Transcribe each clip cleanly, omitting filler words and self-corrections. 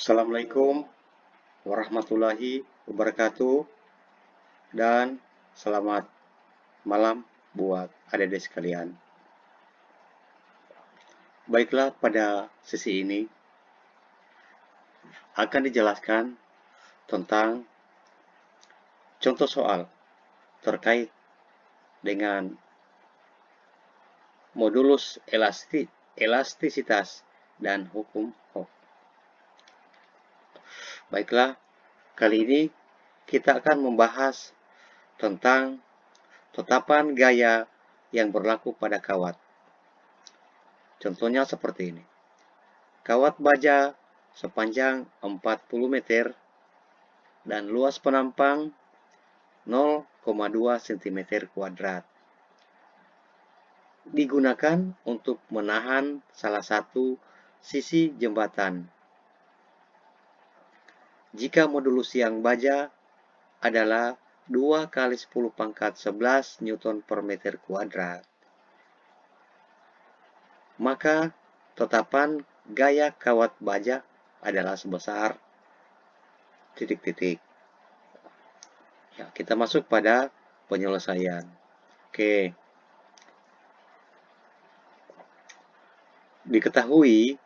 Assalamualaikum warahmatullahi wabarakatuh dan selamat malam buat adik-adik sekalian. Baiklah, pada sesi ini akan dijelaskan tentang contoh soal terkait dengan modulus elastisitas dan hukum Hooke. Baiklah, kali ini kita akan membahas tentang tetapan gaya yang berlaku pada kawat. Contohnya seperti ini. Kawat baja sepanjang 40 meter dan luas penampang 0,2 cm kuadrat. Digunakan untuk menahan salah satu sisi jembatan. Jika modulus yang baja adalah 2 kali 10 pangkat 11 Newton per meter kuadrat, maka tetapan gaya kawat baja adalah sebesar titik-titik. Ya, kita masuk pada penyelesaian. Oke. Diketahui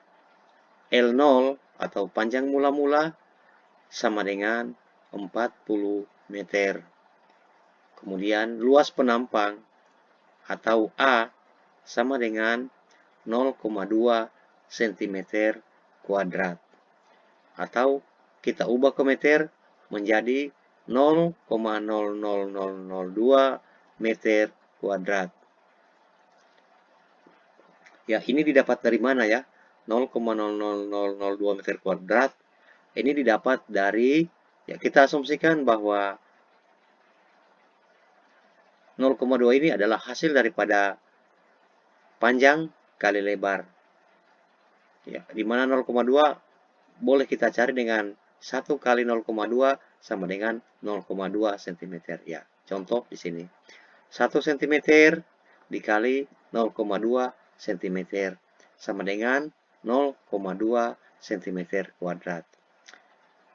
L0 atau panjang mula-mula sama dengan 40 meter. Kemudian luas penampang atau A sama dengan 0,2 cm kuadrat. Atau kita ubah ke meter menjadi 0,00002 meter kuadrat. Ya, ini didapat dari mana ya? 0,00002 meter kuadrat. Ini didapat dari, ya kita asumsikan bahwa 0,2 ini adalah hasil daripada panjang kali lebar. Ya, di mana 0,2 boleh kita cari dengan 1 kali 0,2 sama dengan 0,2 cm. Ya, contoh di sini. 1 cm dikali 0,2 cm sama dengan 0,2 cm kuadrat.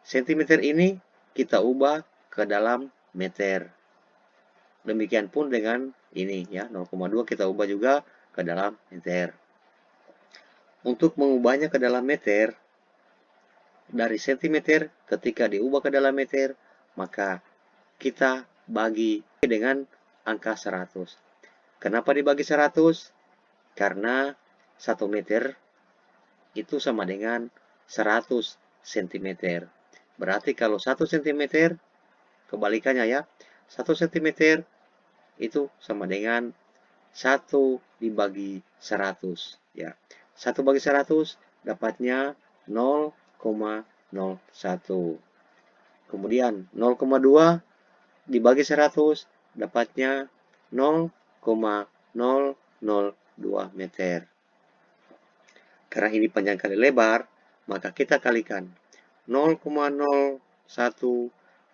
Cm ini kita ubah ke dalam meter. Demikian pun dengan ini ya, 0,2 kita ubah juga ke dalam meter. Untuk mengubahnya ke dalam meter, dari cm ketika diubah ke dalam meter, maka kita bagi dengan angka 100. Kenapa dibagi 100? Karena 1 meter itu sama dengan 100 cm. Berarti kalau 1 cm, kebalikannya ya, 1 cm itu sama dengan 1 dibagi 100. Ya. 1 bagi 100 dapatnya 0,01. Kemudian 0,2 dibagi 100 dapatnya 0,002 meter. Karena ini panjang kali lebar, maka kita kalikan 0,01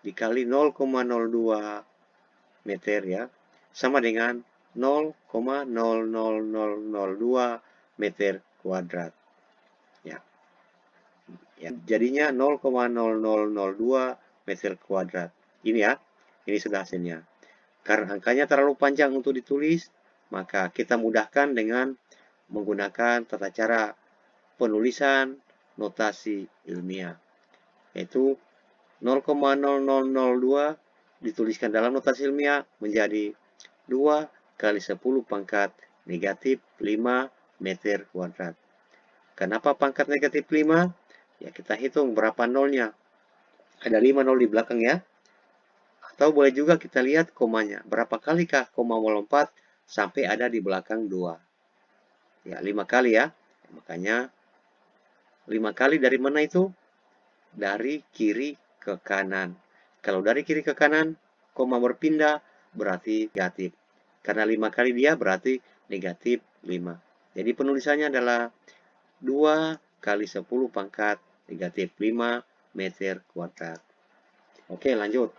dikali 0,02 meter ya, sama dengan 0,00002 meter kuadrat. Ya. Ya, jadinya 0,0002 meter kuadrat. Ini ya, ini sudah hasilnya. Karena angkanya terlalu panjang untuk ditulis, maka kita mudahkan dengan menggunakan tata cara penulisan notasi ilmiah, yaitu 0,0002 dituliskan dalam notasi ilmiah menjadi 2 kali 10 pangkat negatif 5 meter kuadrat. Kenapa pangkat negatif 5? Ya, kita hitung berapa nolnya. Ada 5 nol di belakang ya. Atau boleh juga kita lihat komanya. Berapa kalikah koma melompat sampai ada di belakang 2. Ya, 5 kali ya. Makanya 5 kali dari mana itu? Dari kiri ke kanan. Kalau dari kiri ke kanan, koma berpindah berarti negatif. Karena 5 kali dia berarti negatif 5. Jadi penulisannya adalah 2 kali 10 pangkat negatif 5 meter kuadrat. Oke, lanjut.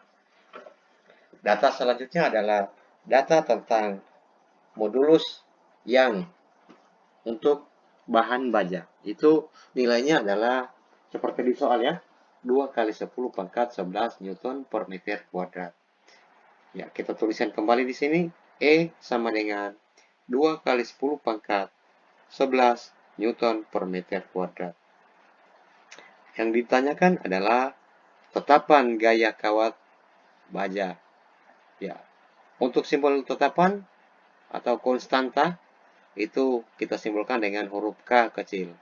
Data selanjutnya adalah data tentang modulus yang untuk bahan baja. Itu nilainya adalah seperti di soal ya, 2 kali 10 pangkat 11 Newton per meter kuadrat. Ya, kita tuliskan kembali di sini, E sama dengan 2 kali 10 pangkat 11 Newton per meter kuadrat. Yang ditanyakan adalah tetapan gaya kawat baja. Ya, untuk simbol tetapan atau konstanta itu kita simbolkan dengan huruf K kecil.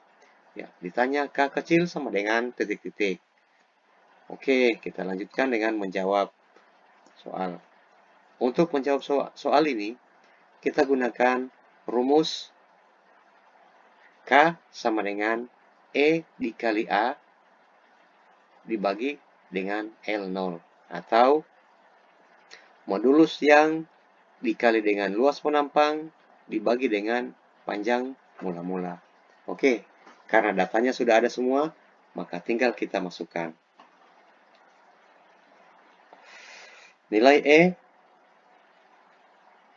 Ya, ditanya K kecil sama dengan titik-titik. Oke, kita lanjutkan dengan menjawab soal. Untuk menjawab soal ini, kita gunakan rumus K sama dengan E dikali A dibagi dengan L0. Atau modulus yang dikali dengan luas penampang dibagi dengan panjang mula-mula. Oke, karena datanya sudah ada semua, maka tinggal kita masukkan. Nilai E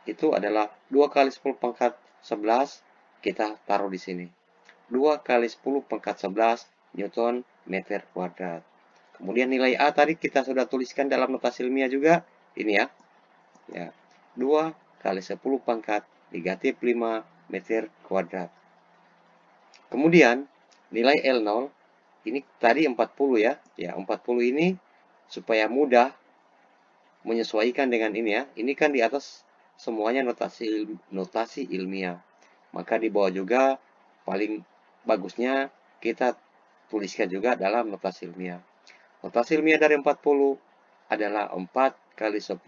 itu adalah 2 kali 10 pangkat 11, kita taruh di sini. 2 kali 10 pangkat 11 Newton meter kuadrat. Kemudian nilai A tadi kita sudah tuliskan dalam notasi ilmiah juga. Ini ya. Ya, 2 kali 10 pangkat negatif 5 meter kuadrat. Kemudian nilai L0 ini tadi 40 ya. Ya, 40 ini supaya mudah menyesuaikan dengan ini ya. Ini kan di atas semuanya notasi ilmiah. Maka di bawah juga paling bagusnya kita tuliskan juga dalam notasi ilmiah. Notasi ilmiah dari 40 adalah 4 kali 10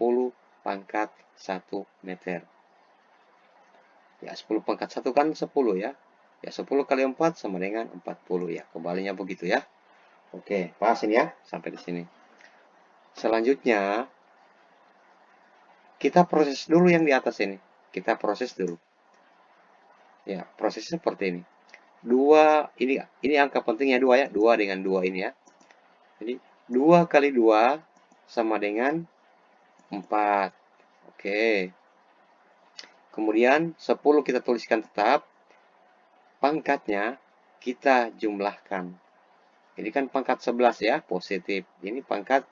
pangkat 1 meter. Ya, 10 pangkat 1 kan 10 ya. Ya, 10 kali 4 sama dengan 40 ya. Kembalinya begitu ya. Oke, paham ya sampai di sini. Selanjutnya, kita proses dulu yang di atas ini. Kita proses dulu. Ya, prosesnya seperti ini. 2, ini angka pentingnya 2 ya. 2 dengan 2 ini ya. Jadi, 2 kali 2 sama dengan 4. Oke. Kemudian 10 kita tuliskan tetap. Pangkatnya kita jumlahkan. Ini kan pangkat 11 ya, positif. Ini pangkat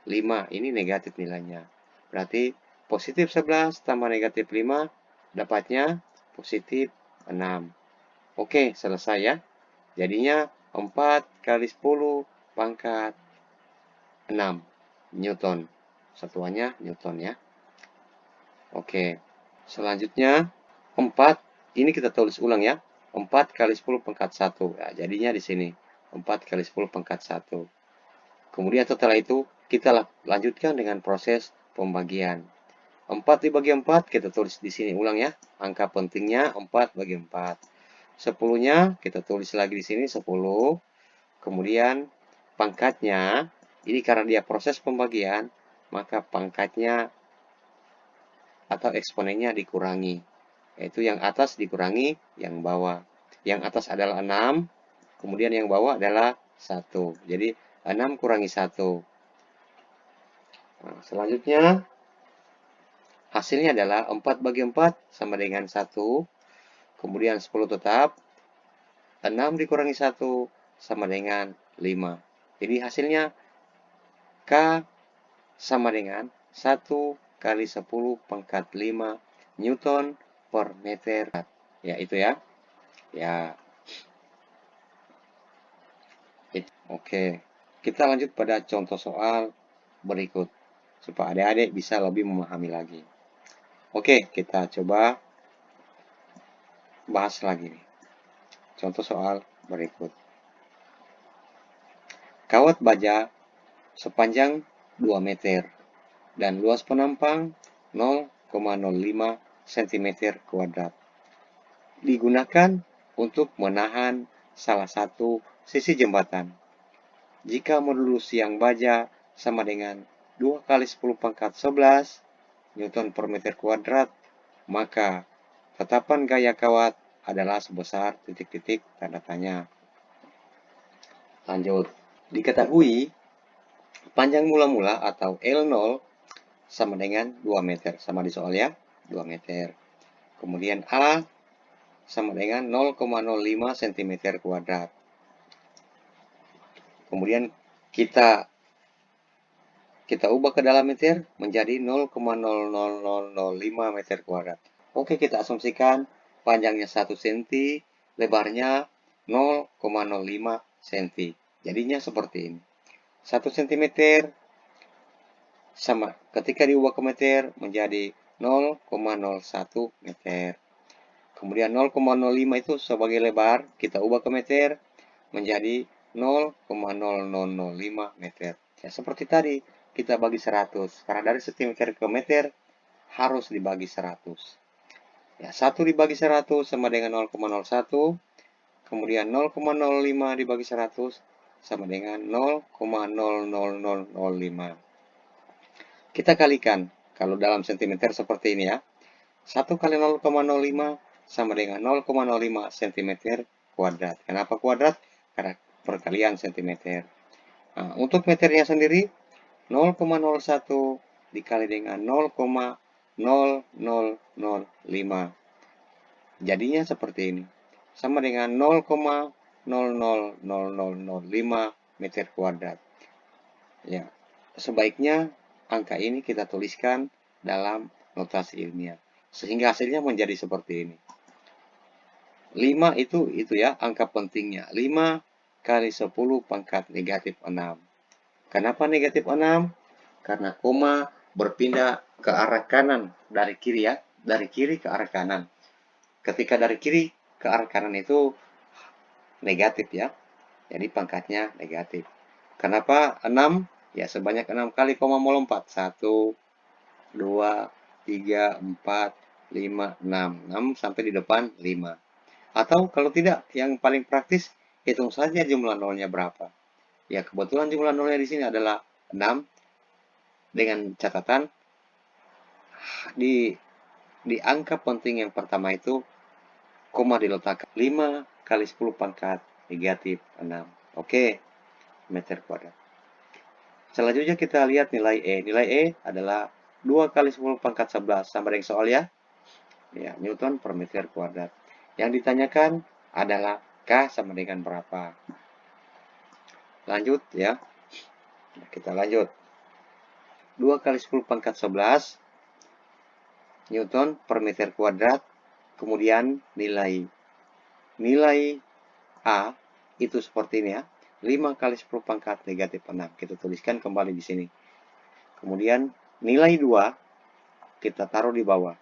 5, ini negatif nilainya. Berarti positif 11 tambah negatif 5, dapatnya positif 6. Oke, selesai ya. Jadinya 4 kali 10 pangkat 6 Newton. Satuannya Newton ya. Oke, selanjutnya 4, ini kita tulis ulang ya. 4 kali 10 pangkat 1. Nah, jadinya di sini 4 kali 10 pangkat 1. Kemudian setelah itu kita lanjutkan dengan proses pembagian. 4 dibagi 4 kita tulis di sini ulang ya. Angka pentingnya 4 bagi 4. 10-nya kita tulis lagi di sini 10. Kemudian pangkatnya ini karena dia proses pembagian, maka pangkatnya atau eksponennya dikurangi. Yaitu yang atas dikurangi yang bawah. Yang atas adalah 6, kemudian yang bawah adalah 1. Jadi 6 kurangi 1. Nah, selanjutnya hasilnya adalah 4 bagi 4 sama dengan 1. Kemudian 10 tetap. 6 dikurangi 1 sama dengan 5. Jadi hasilnya K sama dengan 1 kali 10 pangkat 5 Newton per meter. Ya, itu ya. Ya. Oke. Kita lanjut pada contoh soal berikut. Supaya adik-adik bisa lebih memahami lagi. Oke, kita coba bahas lagi nih. Contoh soal berikut. Kawat baja sepanjang 2 meter dan luas penampang 0,05 cm kuadrat. Digunakan untuk menahan salah satu sisi jembatan. Jika modulus yang baja sama dengan 2 kali 10 pangkat 11 Newton per meter kuadrat, maka tetapan gaya kawat adalah sebesar titik-titik tanda tanya. Lanjut. Diketahui panjang mula-mula atau L0 sama dengan 2 meter. Sama di soal ya, 2 meter. Kemudian A sama dengan 0,05 cm kuadrat. Kemudian kita ubah ke dalam meter menjadi 0,00005 meter kuadrat. Oke, kita asumsikan panjangnya 1 cm, lebarnya 0,05 cm. Jadinya seperti ini. 1 cm sama ketika diubah ke meter menjadi 0,01 meter. Kemudian 0,05 itu sebagai lebar, kita ubah ke meter menjadi 0,0005 meter. Ya, seperti tadi, kita bagi 100. Karena dari sentimeter ke meter harus dibagi 100. Ya, 1 dibagi 100 sama dengan 0,01. Kemudian 0,05 dibagi 100 sama dengan 0,00005. Kita kalikan. Kalau dalam sentimeter seperti ini ya. 1 kali 0,05 sama dengan 0,05 cm kuadrat. Kenapa kuadrat? Karena perkalian cm. Nah, untuk meternya sendiri 0,01 dikali dengan 0,0005. Jadinya seperti ini. Sama dengan 0,000005 meter kuadrat. Ya, sebaiknya angka ini kita tuliskan dalam notasi ilmiah. Sehingga hasilnya menjadi seperti ini. 5 itu ya angka pentingnya. 5 kali 10 pangkat negatif 6. Kenapa negatif 6? Karena koma berpindah ke arah kanan dari kiri ya. Dari kiri ke arah kanan. Ketika dari kiri ke arah kanan itu negatif ya. Jadi pangkatnya negatif. Kenapa 6? Ya sebanyak 6 kali koma melompat. 1, 2, 3, 4, 5, 6. 6 sampai di depan 5. Atau kalau tidak, yang paling praktis, hitung saja jumlah nolnya berapa. Ya, kebetulan jumlah nolnya di sini adalah 6. Dengan catatan, di angka penting yang pertama itu, koma diletakkan 5 kali 10 pangkat negatif 6. Oke, meter kuadrat. Selanjutnya kita lihat nilai E. Nilai E adalah 2 kali 10 pangkat 11. Sama dengan soal ya. Ya, Newton per meter kuadrat. Yang ditanyakan adalah K sama dengan berapa. Lanjut ya. Kita lanjut. 2 kali 10 pangkat 11 Newton per meter kuadrat. Kemudian nilai A itu seperti ini ya. 5 kali 10 pangkat negatif 6. Kita tuliskan kembali di sini. Kemudian nilai 2 kita taruh di bawah.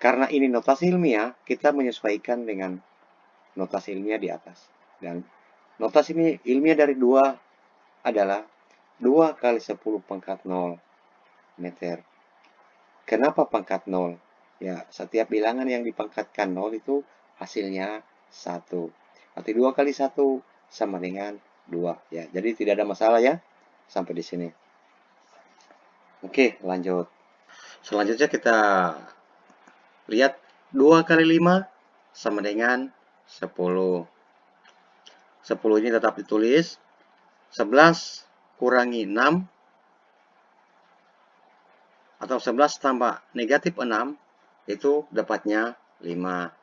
Karena ini notasi ilmiah, kita menyesuaikan dengan notasi ilmiah di atas. Dan notasi ilmiah dari 2 adalah 2 kali 10 pangkat 0 meter. Kenapa pangkat 0? Ya, setiap bilangan yang dipangkatkan 0 itu hasilnya 1. Arti 2 kali 1 sama dengan 2. Ya, jadi tidak ada masalah ya sampai di sini. Oke, lanjut. Selanjutnya kita lihat 2 kali 5 sama dengan 10. 10 ini tetap ditulis. 11 kurangi 6 atau 11 tambah negatif 6 itu dapatnya 5.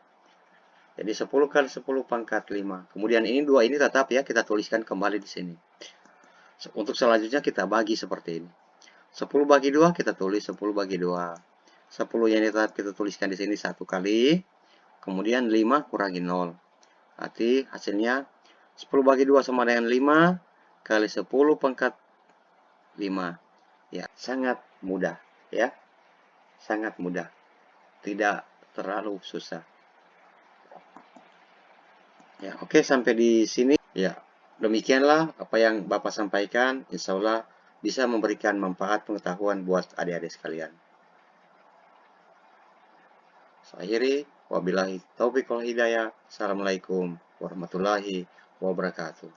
Jadi 10 kali 10 pangkat 5. Kemudian ini 2 ini tetap ya kita tuliskan kembali di sini. Untuk selanjutnya kita bagi seperti ini. 10 bagi 2 kita tulis 10 bagi 2. 10 yang kita tuliskan di sini 1 kali. Kemudian 5 kurangi 0. Berarti hasilnya 10 bagi 2 sama dengan 5 kali 10 pangkat 5. Ya, sangat mudah ya. Sangat mudah. Tidak terlalu susah. Ya, oke sampai di sini. Ya, demikianlah apa yang Bapak sampaikan. Insya Allah bisa memberikan manfaat pengetahuan buat adik-adik sekalian. Saya akhiri. Wabillahi taufiq wal hidayah. Assalamualaikum warahmatullahi wabarakatuh.